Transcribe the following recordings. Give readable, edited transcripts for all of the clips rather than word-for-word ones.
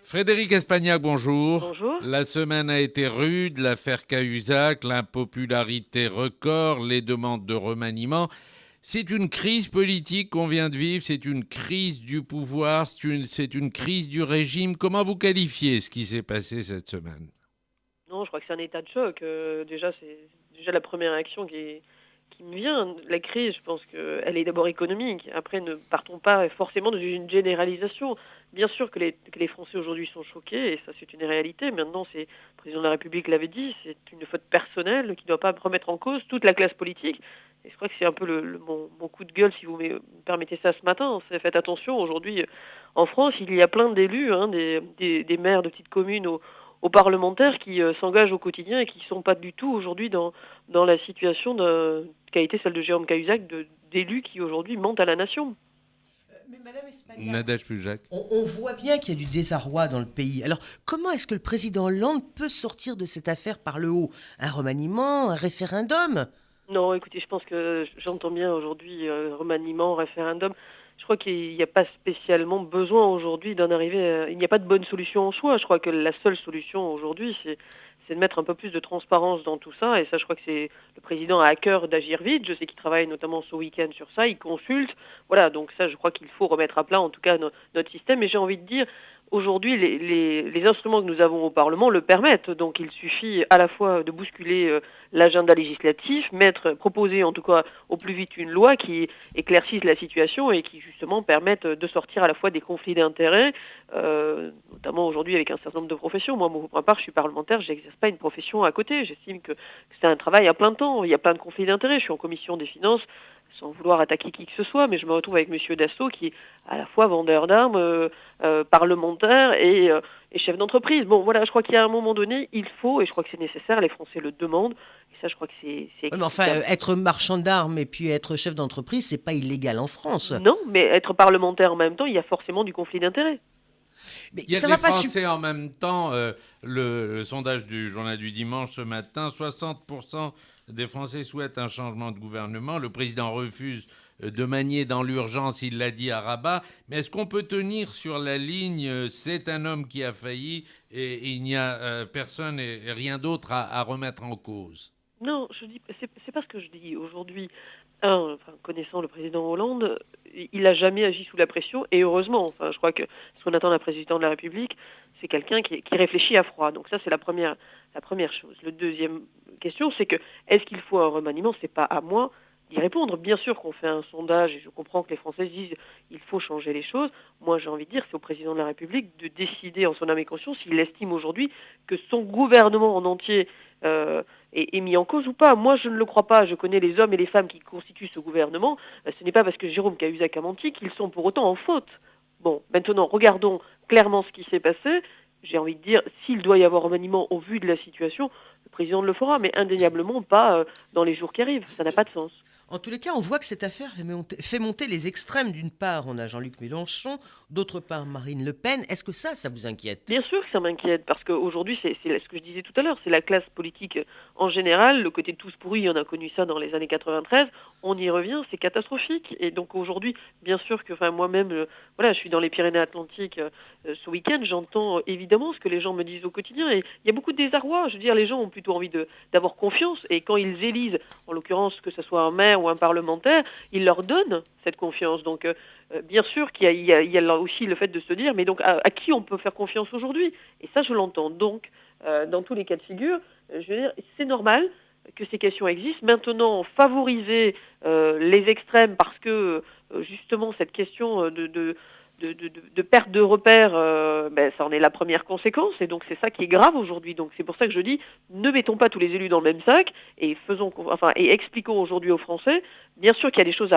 Frédéric Espagnac, bonjour. Bonjour. La semaine a été rude, l'affaire Cahuzac, l'impopularité record, les demandes de remaniement. C'est une crise politique qu'on vient de vivre, c'est une crise du pouvoir, c'est une crise du régime. Comment vous qualifiez ce qui s'est passé cette semaine? Non, je crois que c'est un état de choc. Déjà, c'est déjà la première réaction qui me vient. La crise, je pense qu'elle est d'abord économique. Après, ne partons pas forcément dans une généralisation. Bien sûr que les Français aujourd'hui sont choqués, et ça c'est une réalité. Maintenant, le président de la République l'avait dit, c'est une faute personnelle qui ne doit pas remettre en cause toute la classe politique. Et je crois que c'est un peu mon coup de gueule, si vous me permettez ça ce matin. Faites attention, aujourd'hui, en France, il y a plein d'élus, des maires de petites communes aux parlementaires qui s'engagent au quotidien et qui ne sont pas du tout aujourd'hui dans la situation qu'a été celle de Jérôme Cahuzac, d'élus qui aujourd'hui mentent à la nation. Mais Madame Espagnac, Nadège Pujac. on voit bien qu'il y a du désarroi dans le pays. Alors, comment est-ce que le président Hollande peut sortir de cette affaire par le haut? Un remaniement, un référendum? Non, écoutez, je pense que j'entends bien aujourd'hui remaniement, référendum. Je crois qu'il n'y a pas spécialement besoin aujourd'hui d'en arriver. Il n'y a pas de bonne solution en soi. Je crois que la seule solution aujourd'hui, c'est de mettre un peu plus de transparence dans tout ça. Et ça, je crois que c'est le président a à cœur d'agir vite. Je sais qu'il travaille notamment ce week-end sur ça. Il consulte. Voilà, donc ça, je crois qu'il faut remettre à plat, en tout cas, notre système. Et j'ai envie de dire, aujourd'hui, les instruments que nous avons au Parlement le permettent. Donc, il suffit à la fois de bousculer l'agenda législatif, proposer en tout cas au plus vite une loi qui éclaircisse la situation et qui justement permette de sortir à la fois des conflits d'intérêts, notamment aujourd'hui avec un certain nombre de professions. Moi, pour ma part, je suis parlementaire, je n'exerce pas une profession à côté. J'estime que c'est un travail à plein temps. Il y a plein de conflits d'intérêts. Je suis en commission des finances, sans vouloir attaquer qui que ce soit, mais je me retrouve avec Monsieur Dassault qui est à la fois vendeur d'armes, parlementaire et chef d'entreprise. Bon, voilà, je crois qu'il y a un moment donné, il faut, et je crois que c'est nécessaire, les Français le demandent, et ça, je crois que c'est Oui, mais enfin, explicable. être marchand d'armes et puis être chef d'entreprise, c'est pas illégal en France. Non, mais être parlementaire en même temps, il y a forcément du conflit d'intérêts. Mais Il y a ça des va pas Français en même temps. Le sondage du journal du dimanche ce matin, 60% des Français souhaitent un changement de gouvernement. Le président refuse de manier dans l'urgence, il l'a dit à Rabat. Mais est-ce qu'on peut tenir sur la ligne c'est un homme qui a failli et il n'y a personne et rien d'autre à remettre en cause? Non, je dis, c'est pas ce que je dis. Aujourd'hui, enfin, connaissant le président Hollande, il a jamais agi sous la pression, et heureusement. Enfin, je crois que ce qu'on attend d'un président de la République, c'est quelqu'un qui réfléchit à froid. Donc ça, c'est la première chose. Le deuxième question, c'est que est-ce qu'il faut un remaniement? C'est pas à moi d'y répondre. Bien sûr qu'on fait un sondage, et je comprends que les Français disent il faut changer les choses. Moi, j'ai envie de dire, c'est au président de la République de décider en son âme et conscience s'il estime aujourd'hui que son gouvernement en entier est mis en cause ou pas. Moi, je ne le crois pas. Je connais les hommes et les femmes qui constituent ce gouvernement. Ce n'est pas parce que Jérôme Cahuzac a menti qu'ils sont pour autant en faute. Bon, maintenant, regardons clairement ce qui s'est passé. J'ai envie de dire, s'il doit y avoir remaniement au vu de la situation, le président le fera, mais indéniablement pas dans les jours qui arrivent. Ça n'a pas de sens. En tous les cas, on voit que cette affaire fait monter les extrêmes. D'une part, on a Jean-Luc Mélenchon, d'autre part, Marine Le Pen. Est-ce que ça vous inquiète? Bien sûr que ça m'inquiète, parce qu'aujourd'hui, c'est ce que je disais tout à l'heure, c'est la classe politique en général, le côté tous pourris, on a connu ça dans les années 93, on y revient, c'est catastrophique. Et donc aujourd'hui, bien sûr que, enfin, moi-même, voilà, je suis dans les Pyrénées-Atlantiques ce week-end, j'entends évidemment ce que les gens me disent au quotidien, et il y a beaucoup de désarroi. Je veux dire, les gens ont plutôt envie d'avoir confiance, et quand ils élisent, en l'occurrence, que ce soit un maire ou un parlementaire, ils leur donnent cette confiance. Donc, bien sûr qu'il y a, là aussi le fait de se dire, mais donc à qui on peut faire confiance aujourd'hui? Et ça, je l'entends. Donc, dans tous les cas de figure, je veux dire, c'est normal que ces questions existent. Maintenant, favoriser les extrêmes parce que justement cette question de perte de repères, ça en est la première conséquence, et donc c'est ça qui est grave aujourd'hui. Donc c'est pour ça que je dis, ne mettons pas tous les élus dans le même sac et et expliquons aujourd'hui aux Français. Bien sûr qu'il y a des choses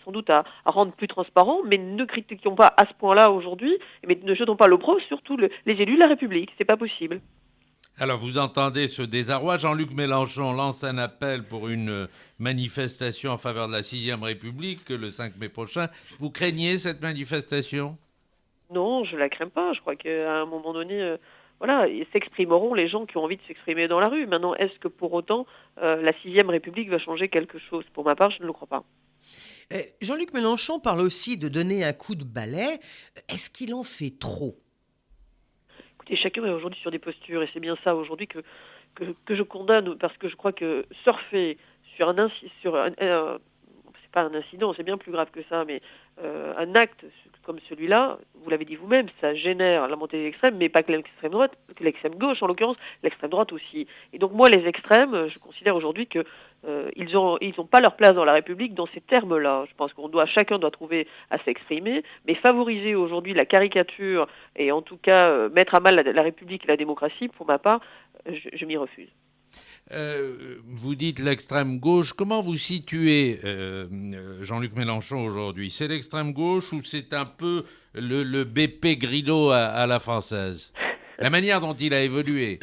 sans doute à rendre plus transparents, mais ne critiquons pas à ce point-là aujourd'hui, mais ne jetons pas l'opprobre sur tous les élus de la République. C'est pas possible. Alors, vous entendez ce désarroi. Jean-Luc Mélenchon lance un appel pour une manifestation en faveur de la 6ème République le 5 mai prochain. Vous craignez cette manifestation? Non, je la crains pas. Je crois qu'à un moment donné, voilà, s'exprimeront les gens qui ont envie de s'exprimer dans la rue. Maintenant, est-ce que pour autant la 6ème République va changer quelque chose? Pour ma part, je ne le crois pas. Jean-Luc Mélenchon parle aussi de donner un coup de balai. Est-ce qu'il en fait trop? Écoutez, chacun est aujourd'hui sur des postures, et c'est bien ça aujourd'hui que je condamne, parce que je crois que surfer sur c'est pas un incident, c'est bien plus grave que ça, mais un acte comme celui-là, vous l'avez dit vous-même, ça génère la montée des extrêmes, mais pas que l'extrême droite, que l'extrême gauche en l'occurrence, l'extrême droite aussi. Et donc moi, les extrêmes, je considère aujourd'hui que ils ont pas leur place dans la République dans ces termes-là. Je pense chacun doit trouver à s'exprimer, mais favoriser aujourd'hui la caricature et en tout cas mettre à mal la République et la démocratie, pour ma part, je m'y refuse. Vous dites l'extrême gauche. Comment vous situez Jean-Luc Mélenchon aujourd'hui? C'est l'extrême gauche ou c'est un peu le BP Grillo à la française? La manière dont il a évolué.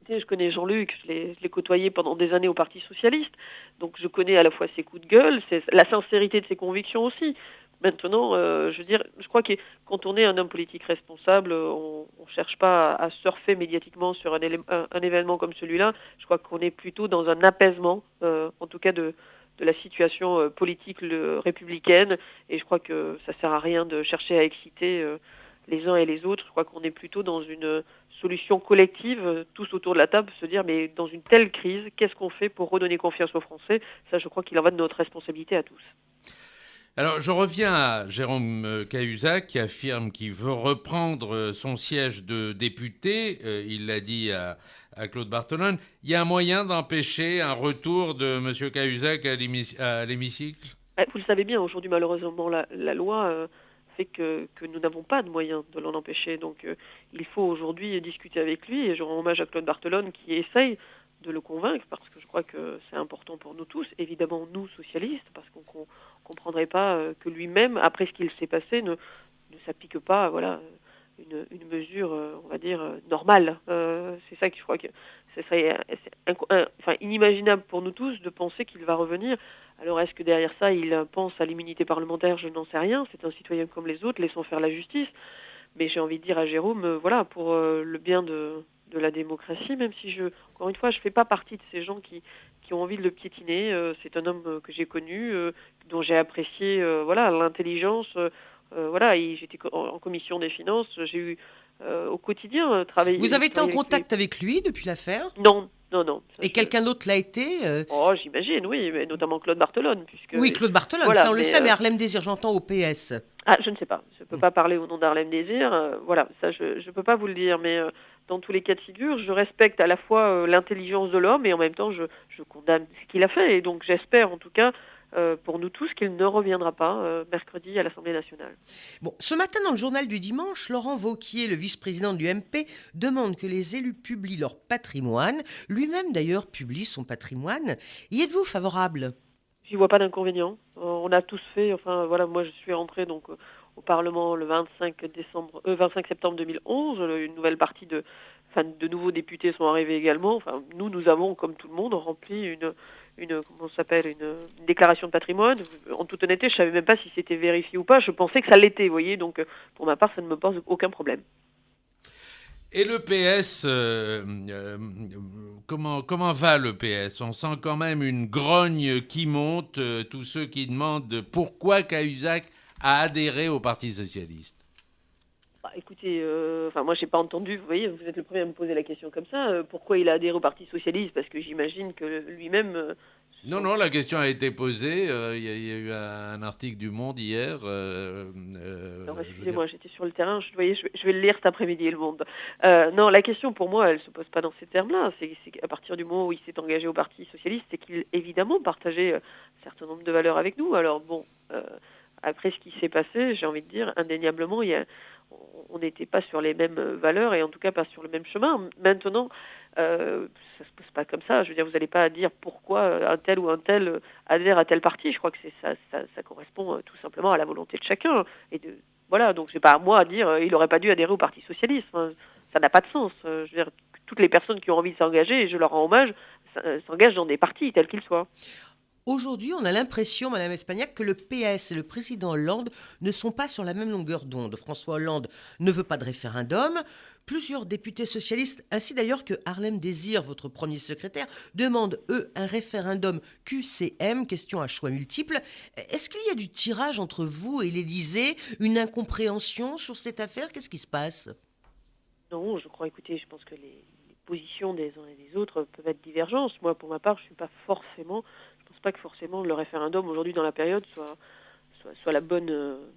Je connais Jean-Luc, je l'ai côtoyé pendant des années au Parti Socialiste, donc je connais à la fois ses coups de gueule, la sincérité de ses convictions aussi. Maintenant, je veux dire, je crois que quand on est un homme politique responsable, on cherche pas à surfer médiatiquement sur un événement comme celui-là. Je crois qu'on est plutôt dans un apaisement, en tout cas de la situation politique républicaine, et je crois que ça sert à rien de chercher à exciter les uns et les autres. Je crois qu'on est plutôt dans une solution collective, tous autour de la table, se dire, mais dans une telle crise, qu'est-ce qu'on fait pour redonner confiance aux Français? Ça, je crois qu'il en va de notre responsabilité à tous. Alors, je reviens à Jérôme Cahuzac qui affirme qu'il veut reprendre son siège de député. Il l'a dit à Claude Barthelone. Il y a un moyen d'empêcher un retour de M. Cahuzac à l'hémicycle? Vous le savez bien, aujourd'hui, malheureusement, la loi fait que nous n'avons pas de moyens de l'en empêcher. Donc, il faut aujourd'hui discuter avec lui. Et je rends hommage à Claude Barthelone qui essaye de le convaincre, parce que je crois que c'est important pour nous tous, évidemment nous socialistes, parce qu'on comprendrait pas que lui-même, après ce qu'il s'est passé, ne s'applique pas, voilà, une mesure, on va dire, normale. C'est ça que je crois que ce serait inimaginable pour nous tous de penser qu'il va revenir. Alors est-ce que derrière ça, il pense à l'immunité parlementaire? Je n'en sais rien. C'est un citoyen comme les autres, laissons faire la justice. Mais j'ai envie de dire à Jérôme, voilà, pour le bien de la démocratie, même si encore une fois, je fais pas partie de ces gens qui ont envie de le piétiner. C'est un homme que j'ai connu, dont j'ai apprécié, voilà, l'intelligence. Voilà, j'étais en commission des finances, j'ai eu au quotidien travaillé. Vous avez été en contact avec lui depuis l'affaire? Non. Et quelqu'un d'autre l'a été Oh, j'imagine, oui, mais notamment Claude Barthelone. Oui, Claude Barthelone, voilà, ça on le sait, mais Harlem Désir, j'entends au PS. Ah, je ne sais pas, je ne peux pas parler au nom d'Harlem Désir, voilà, ça je ne peux pas vous le dire, mais dans tous les cas de figure, je respecte à la fois l'intelligence de l'homme et en même temps je condamne ce qu'il a fait, et donc j'espère en tout cas pour nous tous qu'il ne reviendra pas mercredi à l'Assemblée nationale. Bon, ce matin dans le journal du dimanche, Laurent Wauquiez, le vice-président de l'UMP, demande que les élus publient leur patrimoine. Lui-même d'ailleurs publie son patrimoine. Y êtes-vous favorable? J'y vois pas d'inconvénient. On a tous fait, enfin voilà, moi je suis rentrée donc au Parlement le 25 septembre 2011. Une nouvelle partie de nouveaux députés sont arrivés également. Enfin, nous avons, comme tout le monde, rempli une déclaration de patrimoine. En toute honnêteté, je savais même pas si c'était vérifié ou pas. Je pensais que ça l'était, vous voyez. Donc, pour ma part, ça ne me pose aucun problème. Et le PS, comment va le PS? On sent quand même une grogne qui monte, tous ceux qui demandent pourquoi Cahuzac a adhéré au Parti Socialiste. Écoutez, moi j'ai pas entendu, vous voyez, vous êtes le premier à me poser la question comme ça, pourquoi il a adhéré au Parti Socialiste? Parce que j'imagine que lui-même... Non, la question a été posée, il y a eu un article du Monde hier. Non, excusez-moi, j'étais sur le terrain, je vais le lire cet après-midi, Le Monde. Non, la question pour moi, elle se pose pas dans ces termes-là, c'est qu'à partir du moment où il s'est engagé au Parti Socialiste, c'est qu'il évidemment partageait un certain nombre de valeurs avec nous. Alors bon, après ce qui s'est passé, j'ai envie de dire, indéniablement, on n'était pas sur les mêmes valeurs et en tout cas pas sur le même chemin. Maintenant, ça se pose pas comme ça. Je veux dire, vous n'allez pas dire pourquoi un tel ou un tel adhère à tel parti. Je crois que ça correspond tout simplement à la volonté de chacun. Et voilà, donc c'est pas à moi à dire il n'aurait pas dû adhérer au Parti Socialiste. Ça n'a pas de sens. Je veux dire, toutes les personnes qui ont envie de s'engager, et je leur rends hommage, s'engagent dans des partis, tels qu'ils soient. Aujourd'hui, on a l'impression, Madame Espagnac, que le PS et le président Hollande ne sont pas sur la même longueur d'onde. François Hollande ne veut pas de référendum. Plusieurs députés socialistes, ainsi d'ailleurs que Harlem Désir, votre premier secrétaire, demandent, eux, un référendum QCM, question à choix multiples. Est-ce qu'il y a du tirage entre vous et l'Élysée, une incompréhension sur cette affaire? Qu'est-ce qui se passe? Non, je crois, écoutez, je pense que les positions des uns et des autres peuvent être divergentes. Moi, pour ma part, je pense pas que forcément le référendum aujourd'hui dans la période soit la bonne.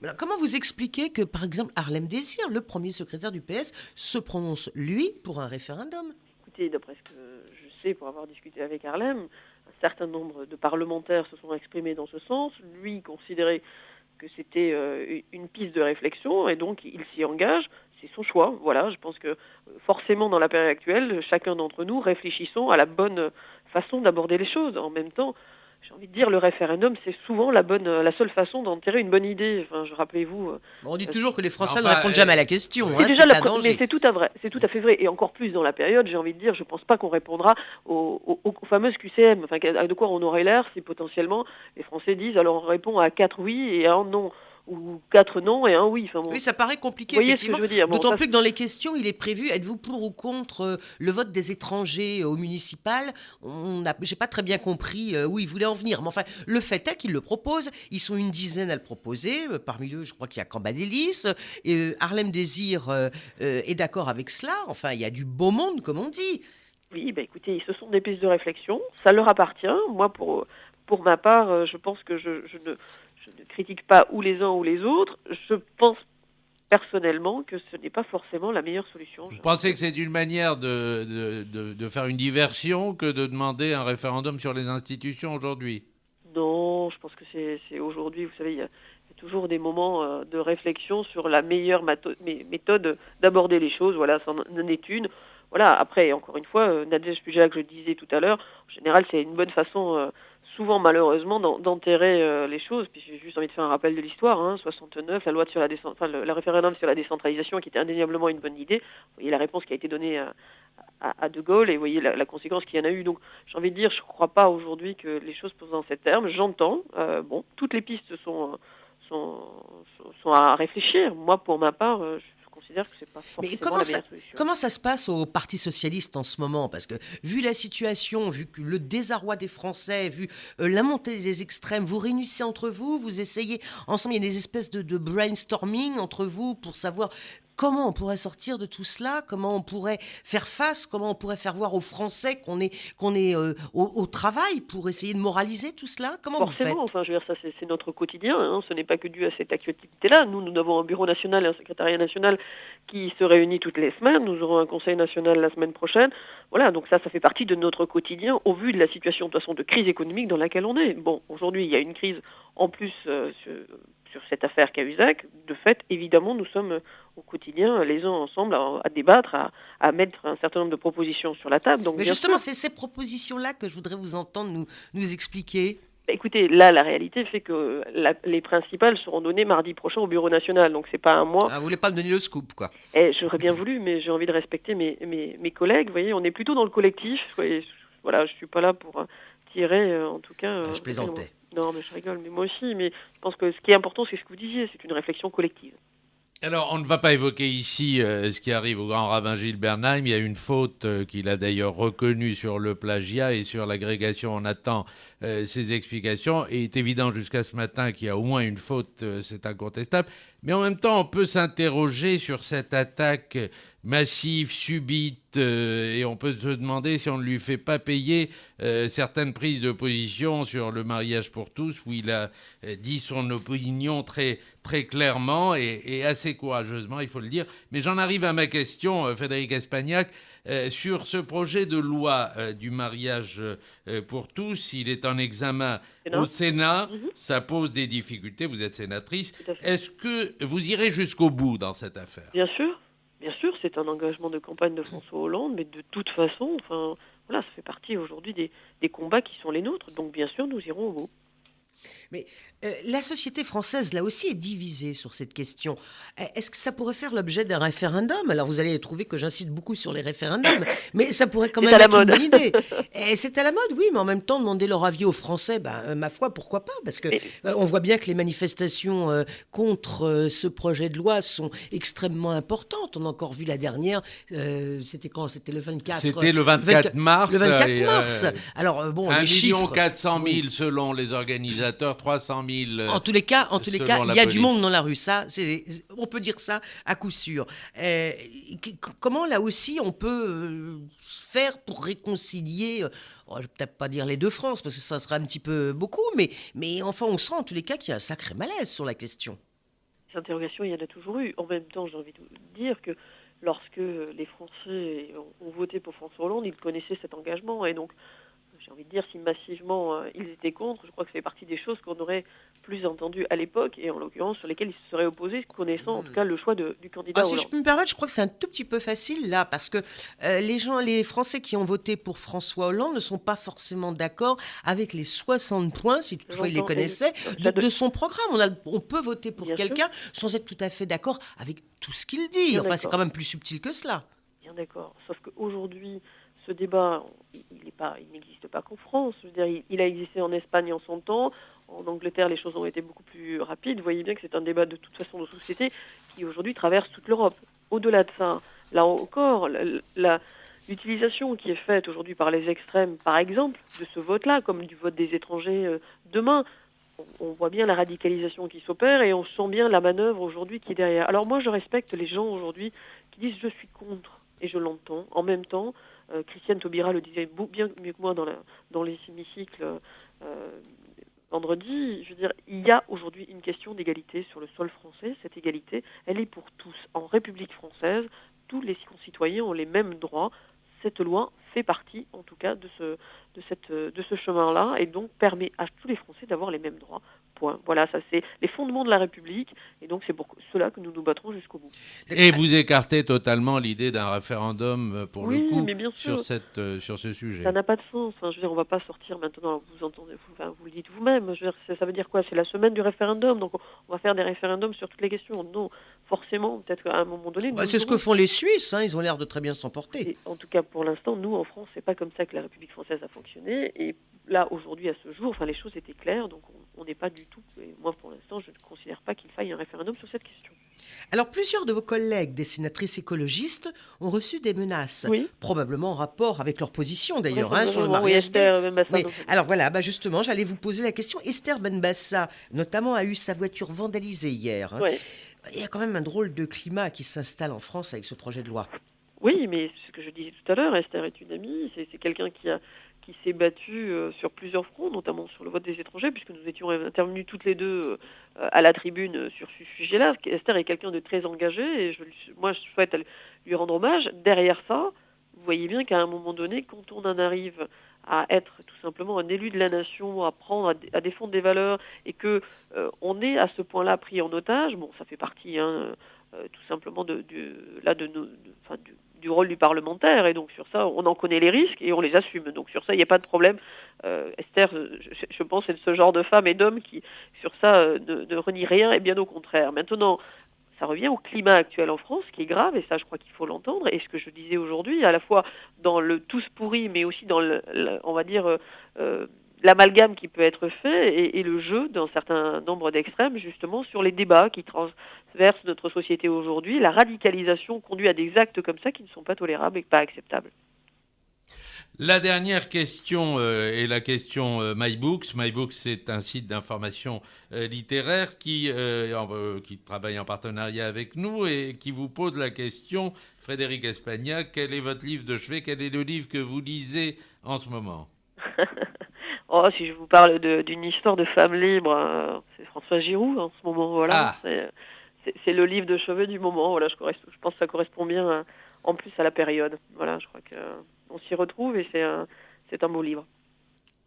Alors, comment vous expliquez que, par exemple, Harlem Désir, le premier secrétaire du PS, se prononce, lui, pour un référendum? Écoutez, d'après ce que je sais, pour avoir discuté avec Harlem, un certain nombre de parlementaires se sont exprimés dans ce sens. Lui considérait que c'était une piste de réflexion et donc il s'y engage. C'est son choix. Voilà, je pense que forcément dans la période actuelle, chacun d'entre nous réfléchissons à la bonne façon d'aborder les choses. En même temps, j'ai envie de dire, le référendum, c'est souvent la seule façon d'enterrer une bonne idée. Enfin, rappelez-vous. On dit toujours que les Français ne Enfin, répondent jamais à la question. C'est Hein, déjà c'est un mais danger. c'est tout à fait vrai. Et encore plus dans la période, j'ai envie de dire, je pense pas qu'on répondra aux fameuses QCM. Enfin, de quoi on aurait l'air si potentiellement les Français disent, alors on répond à 4 oui et à 1 non. Ou 4 non et 1 oui. Enfin, bon. Oui, ça paraît compliqué, Vous voyez ce que effectivement. je veux dire. Bon, D'autant ça, plus que dans les questions, il est prévu, êtes-vous pour ou contre le vote des étrangers au municipal? J'ai pas très bien compris où il voulait en venir. Mais enfin, le fait est qu'il le propose. Ils sont une dizaine à le proposer. Parmi eux, je crois qu'il y a Cambadélis. Harlem Désir est d'accord avec cela. Enfin, il y a du beau monde, comme on dit. Oui, bah écoutez, ce sont des pistes de réflexion. Ça leur appartient. Moi, pour ma part, je pense que je ne critique pas ou les uns ou les autres. Je pense personnellement que ce n'est pas forcément la meilleure solution. Vous pensez que c'est une manière de faire une diversion que de demander un référendum sur les institutions aujourd'hui? Non, je pense que c'est aujourd'hui, vous savez, il y a toujours des moments de réflexion sur la meilleure méthode d'aborder les choses. Voilà, ça en est une. Voilà, après, encore une fois, Nadège Pujac, je le disais tout à l'heure, en général, c'est une bonne façon, souvent malheureusement, d'enterrer les choses. Puis j'ai juste envie de faire un rappel de l'histoire. 69, la loi sur le référendum sur la décentralisation, qui était indéniablement une bonne idée. Vous voyez la réponse qui a été donnée à De Gaulle, et vous voyez la conséquence qu'il y en a eu. Donc, j'ai envie de dire, je ne crois pas aujourd'hui que les choses posent dans ces termes. J'entends. Toutes les pistes sont à réfléchir. Moi, pour ma part, je considère que c'est pas forcément la meilleure solution. Comment ça se passe au Parti socialiste en ce moment? Parce que vu la situation, vu que le désarroi des Français, vu la montée des extrêmes, vous réunissez entre vous, vous essayez ensemble, il y a des espèces de brainstorming entre vous pour savoir comment on pourrait sortir de tout cela, comment on pourrait faire face, comment on pourrait faire voir aux Français qu'on est au travail pour essayer de moraliser tout cela. Comment Forcément, vous faites? enfin, je veux dire, ça c'est notre quotidien. Ce n'est pas que dû à cette actualité-là. Nous avons un bureau national et un secrétariat national qui se réunit toutes les semaines. Nous aurons un conseil national la semaine prochaine. Voilà, donc ça fait partie de notre quotidien au vu de la situation de toute façon de crise économique dans laquelle on est. Bon, aujourd'hui, il y a une crise en plus sur cette affaire Cahuzac. De fait, évidemment, nous sommes au quotidien, les uns ensemble, à débattre, à mettre un certain nombre de propositions sur la table. Donc, Mais justement, c'est ces propositions-là que je voudrais vous entendre nous expliquer. Écoutez, là, la réalité fait que les principales seront données mardi prochain au Bureau national, donc c'est pas un mois. Ah, vous voulez pas me donner le scoop, quoi? J'aurais bien voulu, mais j'ai envie de respecter mes collègues. Vous voyez, on est plutôt dans le collectif. Et, voilà, je suis pas là pour tirer, en tout cas. Je plaisantais. Non, mais je rigole, mais moi aussi. Mais je pense que ce qui est important, c'est ce que vous disiez, c'est une réflexion collective. Alors, on ne va pas évoquer ici ce qui arrive au grand rabbin Gilles Bernheim. Il y a une faute qu'il a d'ailleurs reconnue sur le plagiat et sur l'agrégation. On attend ses explications. Et il est évident jusqu'à ce matin qu'il y a au moins une faute, c'est incontestable. Mais en même temps, on peut s'interroger sur cette attaque massive, subite, et on peut se demander si on ne lui fait pas payer certaines prises de position sur le mariage pour tous, où il a dit son opinion très, très clairement et assez courageusement, il faut le dire. Mais j'en arrive à ma question, Frédéric Espagnac, sur ce projet de loi du mariage pour tous. Il est en examen au Sénat. Ça pose des difficultés. Vous êtes sénatrice. Est-ce que vous irez jusqu'au bout dans cette affaire? Bien sûr, c'est un engagement de campagne de François Hollande, mais de toute façon, enfin, voilà, ça fait partie aujourd'hui des combats qui sont les nôtres. Donc, bien sûr, nous irons au bout. Mais la société française, là aussi, est divisée sur cette question. Est-ce que ça pourrait faire l'objet d'un référendum? Alors, vous allez trouver que j'insiste beaucoup sur les référendums, mais ça pourrait quand même être une bonne idée. Et c'est à la mode, oui, mais en même temps, demander leur avis aux Français, ma foi, pourquoi pas? Parce que on voit bien que les manifestations contre ce projet de loi sont extrêmement importantes. On a encore vu la dernière, c'était quand? C'était le 24... C'était le 24 mars. Le 24 mars. Alors, bon, les chiffres... 1 400 000 selon les organisations mobilisateur, 300 000. En tous les cas, selon il la y a du police. monde dans la rue. Ça, on peut dire ça à coup sûr. Comment là aussi on peut faire pour réconcilier, je ne vais peut-être pas dire les deux France parce que ça serait un petit peu beaucoup, mais enfin on sent en tous les cas qu'il y a un sacré malaise sur la question. Ces interrogations, il y en a toujours eu. En même temps, j'ai envie de vous dire que lorsque les Français ont voté pour François Hollande, ils connaissaient cet engagement. Et donc, j'ai envie de dire, si massivement ils étaient contre, je crois que c'est partie des choses qu'on aurait plus entendues à l'époque, et en l'occurrence sur lesquelles ils se seraient opposés, connaissant en tout cas le choix du candidat Si Hollande. je peux me permettre, je crois que c'est un tout petit peu facile là, parce que les Français qui ont voté pour François Hollande ne sont pas forcément d'accord avec les 60 points, si toutefois ils les J'entends, connaissaient, de son programme. On peut voter pour Bien quelqu'un sans être tout à fait d'accord avec tout ce qu'il dit. Bien Enfin, c'est d'accord. quand même plus subtil que cela. Bien d'accord. Sauf qu'aujourd'hui, ce débat, il n'existe pas qu'en France. Je veux dire, il a existé en Espagne en son temps. En Angleterre, les choses ont été beaucoup plus rapides. Vous voyez bien que c'est un débat de toute façon de société qui aujourd'hui traverse toute l'Europe. Au-delà de ça, là encore, l'utilisation qui est faite aujourd'hui par les extrêmes, par exemple, de ce vote-là, comme du vote des étrangers demain, on voit bien la radicalisation qui s'opère et on sent bien la manœuvre aujourd'hui qui est derrière. Alors moi, je respecte les gens aujourd'hui qui disent « je suis contre » et je l'entends. En même temps, Christiane Taubira le disait bien mieux que moi dans les hémicycles vendredi. Je veux dire, il y a aujourd'hui une question d'égalité sur le sol français. Cette égalité, elle est pour tous. En République française, tous les concitoyens ont les mêmes droits. Cette loi fait partie, en tout cas, de ce chemin-là, et donc permet à tous les Français d'avoir les mêmes droits. Point. Voilà, ça c'est les fondements de la République, et donc c'est pour cela que nous nous battrons jusqu'au bout. Et vous écartez totalement l'idée d'un référendum, pour le coup, mais bien sûr. sur ce sujet. Ça n'a pas de sens. Je veux dire, on ne va pas sortir maintenant, vous entendez, vous le dites vous-même. Je veux dire, ça veut dire quoi? C'est la semaine du référendum, donc on va faire des référendums sur toutes les questions. Non, forcément, peut-être qu'à un moment donné... C'est ce que font les Suisses, ils ont l'air de très bien s'en porter. En tout cas, pour l'instant, nous, en France, c'est pas comme ça que la République française a fonctionné. Et là, aujourd'hui, à ce jour, les choses étaient claires, donc on n'est pas du tout... Et moi, pour l'instant, je ne considère pas qu'il faille un référendum sur cette question. Alors, plusieurs de vos collègues, des sénatrices écologistes, ont reçu des menaces, oui. Probablement en rapport avec leur position d'ailleurs, Oui, sur le oui, mariage Esther Benbassa. Oui. Alors voilà, justement, j'allais vous poser la question. Esther Benbassa, notamment, a eu sa voiture vandalisée hier. Oui. Il y a quand même un drôle de climat qui s'installe en France avec ce projet de loi. Oui, mais ce que je disais tout à l'heure, Esther est une amie, c'est quelqu'un qui s'est battu sur plusieurs fronts, notamment sur le vote des étrangers, puisque nous étions intervenues toutes les deux à la tribune sur ce sujet-là. Esther est quelqu'un de très engagé, et moi je souhaite lui rendre hommage. Derrière ça, vous voyez bien qu'à un moment donné, quand on en arrive à être tout simplement un élu de la nation, à prendre, à défendre des valeurs, et que on est à ce point-là pris en otage, bon, ça fait partie tout simplement du rôle du parlementaire, et donc sur ça, on en connaît les risques et on les assume. Donc sur ça, il n'y a pas de problème. Esther, je pense, c'est ce genre de femme et d'homme qui, sur ça, ne renie rien, et bien au contraire. Maintenant, ça revient au climat actuel en France, qui est grave, et ça, je crois qu'il faut l'entendre. Et ce que je disais aujourd'hui, à la fois dans le tous pourri, mais aussi dans on va dire, l'amalgame qui peut être fait et le jeu d'un certain nombre d'extrêmes, justement, sur les débats qui transversent notre société aujourd'hui. La radicalisation conduit à des actes comme ça qui ne sont pas tolérables et pas acceptables. La dernière question est la question MyBooks. MyBooks, c'est un site d'information littéraire qui travaille en partenariat avec nous et qui vous pose la question, Frédéric Espagnac, quel est votre livre de chevet? Quel est le livre que vous lisez en ce moment? Si je vous parle d'une histoire de femme libre, c'est François Giroud en ce moment. Voilà. C'est le livre de chevet du moment. Voilà, je pense que ça correspond bien en plus à la période. Voilà, je crois qu'on s'y retrouve et c'est un beau livre.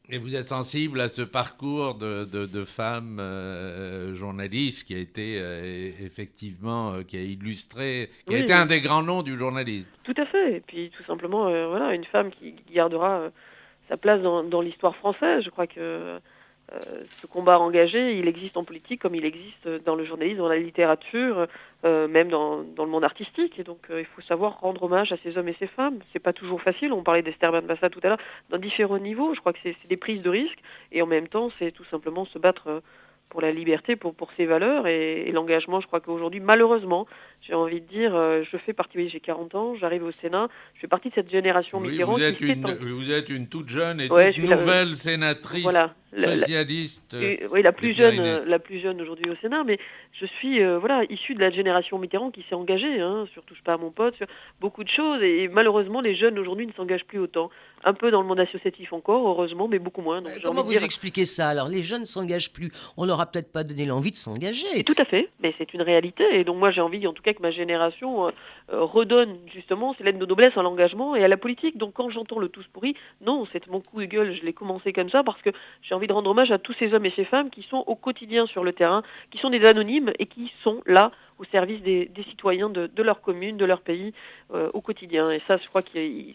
Et vous êtes sensible à ce parcours de femmes journalistes qui a été effectivement, qui a illustré, qui a été un des grands noms du journalisme. Tout à fait. Et puis tout simplement, une femme qui gardera sa place dans l'histoire française. Je crois que ce combat engagé, il existe en politique comme il existe dans le journalisme, dans la littérature, même dans le monde artistique. Et donc, il faut savoir rendre hommage à ces hommes et ces femmes. C'est pas toujours facile. On parlait d'Esther Benbassa tout à l'heure, dans différents niveaux. Je crois que c'est des prises de risques. Et en même temps, c'est tout simplement se battre pour la liberté, pour ses valeurs et l'engagement. Je crois qu'aujourd'hui, malheureusement, j'ai envie de dire, je fais partie, oui, j'ai 40 ans, j'arrive au Sénat, je fais partie de cette génération Oui, Mitterrand qui s'étend. vous êtes une toute jeune et Ouais, toute je suis la, nouvelle sénatrice voilà, socialiste oui, des Pyrénées. la plus jeune aujourd'hui au Sénat, mais je suis voilà issue de la génération Mitterrand qui s'est engagée, hein, sur Touche pas à mon pote, sur beaucoup de choses, et malheureusement les jeunes aujourd'hui ne s'engagent plus autant. Un peu dans le monde associatif encore, heureusement, mais beaucoup moins. Donc j'ai envie Comment de vous dire, expliquez ça? Alors, les jeunes ne s'engagent plus. On leur a peut-être pas donné l'envie de s'engager. et tout à fait, mais c'est une réalité. Et donc moi j'ai envie, en tout cas, que ma génération redonne justement ses lettres de noblesse à l'engagement et à la politique. Donc quand j'entends le tous pourri, non, c'est mon coup de gueule. Je l'ai commencé comme ça parce que j'ai envie de rendre hommage à tous ces hommes et ces femmes qui sont au quotidien sur le terrain, qui sont des anonymes et qui sont là au service des citoyens de leur commune, de leur pays, au quotidien. Et ça, je crois que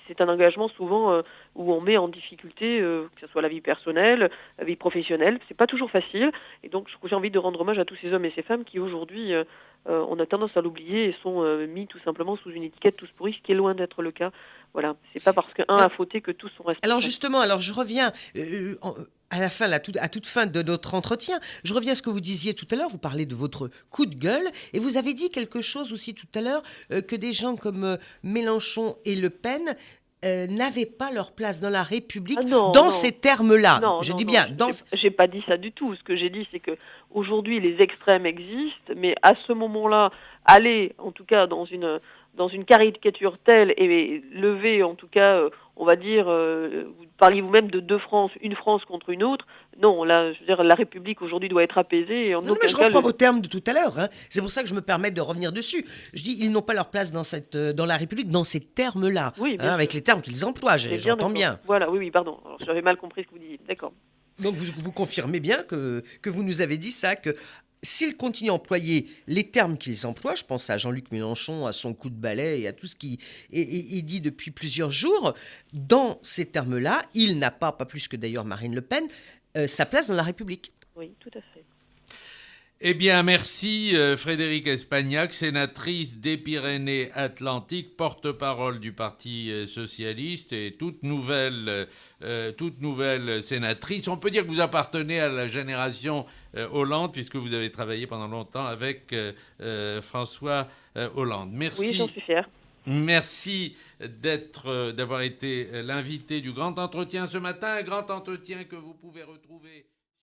c'est un engagement souvent où on met en difficulté, que ce soit la vie personnelle, la vie professionnelle. C'est pas toujours facile. Et donc, j'ai envie de rendre hommage à tous ces hommes et ces femmes qui, aujourd'hui, on a tendance à l'oublier et sont mis tout simplement sous une étiquette tous pourris, ce qui est loin d'être le cas. Voilà. C'est pas parce qu'un a fauté que tous sont responsables. Alors justement, alors je reviens à la fin, à toute fin de notre entretien, je reviens à ce que vous disiez tout à l'heure. Vous parlez de votre coup de gueule et vous avez dit quelque chose aussi tout à l'heure, que des gens comme Mélenchon et Le Pen n'avaient pas leur place dans la République Ah non, dans non. ces termes-là. Non, Je non, dis non, bien dans. j'ai pas dit ça du tout. Ce que j'ai dit, c'est que aujourd'hui les extrêmes existent, mais à ce moment-là, aller, en tout cas, dans une caricature telle et lever, en tout cas, on va dire, vous parliez vous-même de deux France, une France contre une autre. Non, là, je veux dire, la République aujourd'hui doit être apaisée et en Non, aucun mais je cas reprends vos termes de tout à l'heure, hein. C'est pour ça que je me permets de revenir dessus. Je dis, ils n'ont pas leur place dans la République dans ces termes-là, Oui, bien hein, avec sûr. les termes qu'ils emploient, On est j'entends d'accord. bien. Voilà, oui, pardon. Alors, j'avais mal compris ce que vous disiez. D'accord. Donc vous confirmez bien que vous nous avez dit ça, que s'ils continuent à employer les termes qu'ils emploient, je pense à Jean-Luc Mélenchon, à son coup de balai et à tout ce qui est dit depuis plusieurs jours, dans ces termes-là, il n'a pas plus que d'ailleurs Marine Le Pen, sa place dans la République. Oui, tout à fait. Eh bien, merci Frédérique Espagnac, sénatrice des Pyrénées-Atlantiques, porte-parole du Parti socialiste et toute nouvelle sénatrice. On peut dire que vous appartenez à la génération Hollande, puisque vous avez travaillé pendant longtemps avec François Hollande. Merci. Oui, j'en suis fière. Merci d'avoir été l'invité du Grand Entretien ce matin, un grand entretien que vous pouvez retrouver